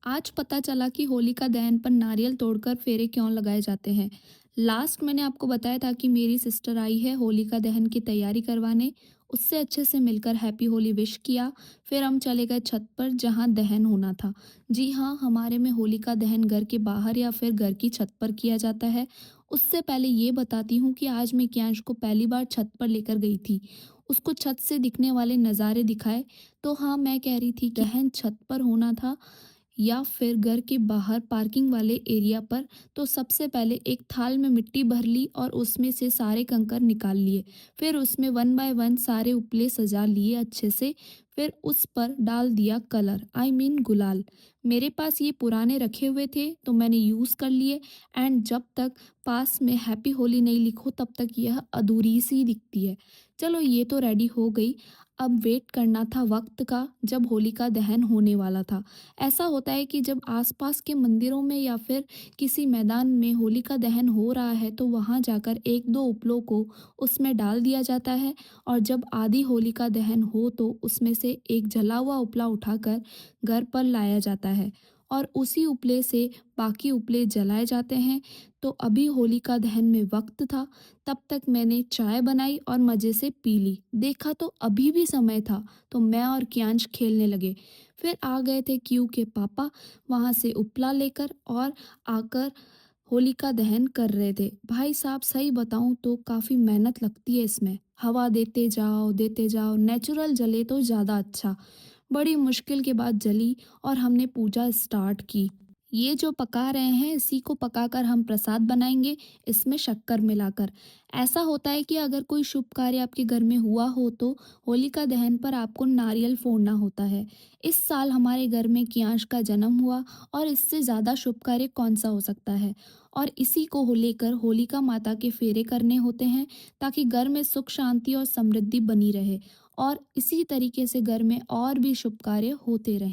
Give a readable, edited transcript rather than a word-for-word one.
आज पता चला कि होलिका दहन पर नारियल तोड़कर फेरे क्यों लगाए जाते हैं। लास्ट मैंने आपको बताया था कि मेरी सिस्टर आई है होलिका दहन की तैयारी करवाने। उससे अच्छे से मिलकर हैप्पी होली विश किया। फिर हम चले गए छत पर जहां दहन होना था। जी हाँ, हमारे में होलिका दहन घर के बाहर या फिर घर की छत पर किया जाता है। उससे पहले ये बताती हूँ कि आज मैं कियांश को पहली बार छत पर लेकर गई थी। उसको छत से दिखने वाले नज़ारे दिखाए। तो हाँ, मैं कह रही थी कि दहन छत पर होना था या फिर घर के बाहर पार्किंग वाले एरिया पर। तो सबसे पहले एक थाल में मिट्टी भर ली और उसमें से सारे कंकर निकाल लिए। फिर उसमें वन बाय वन सारे उपले सजा लिए अच्छे से। फिर उस पर डाल दिया कलर, आई मीन गुलाल। मेरे पास ये पुराने रखे हुए थे तो मैंने यूज़ कर लिए। एंड जब तक पास में हैप्पी होली नहीं लिखो तब तक यह अधूरी सी दिखती है। चलो ये तो रेडी हो गई। अब वेट करना था वक्त का जब होलिका दहन होने वाला था। ऐसा होता है कि जब आसपास के मंदिरों में या फिर किसी मैदान में होलिका दहन हो रहा है तो वहां जाकर एक दो उपलों को उसमें डाल दिया जाता है। और जब आधी होलिका दहन हो तो उसमें से एक जला हुआ उपला उठाकर घर पर लाया जाता है और उसी उपले से बाकी उपले जलाए जाते हैं। तो अभी होलिका दहन में वक्त था। तब तक मैंने चाय बनाई और मज़े से पी ली। देखा तो अभी भी समय था तो मैं और कियांश खेलने लगे। फिर आ गए थे क्यू के पापा वहाँ से उपला लेकर और आकर होलिका दहन कर रहे थे। भाई साहब सही बताऊं तो काफ़ी मेहनत लगती है इसमें। हवा देते जाओ, नेचुरल जले तो ज़्यादा अच्छा। बड़ी मुश्किल के बाद जली और हमने पूजा स्टार्ट की। ये जो पका रहे हैं इसी को पकाकर हम प्रसाद बनाएंगे, इसमें शक्कर मिलाकर। ऐसा होता है कि अगर कोई शुभ कार्य आपके घर में हुआ हो तो होलिका दहन पर आपको नारियल फोड़ना होता है। इस साल हमारे घर में कियांश का जन्म हुआ और इससे ज़्यादा शुभ कार्य कौन सा हो सकता है। और इसी को लेकर होलिका माता के फेरे करने होते हैं ताकि घर में सुख शांति और समृद्धि बनी रहे। और इसी तरीके से घर में और भी शुभ कार्य होते रहें।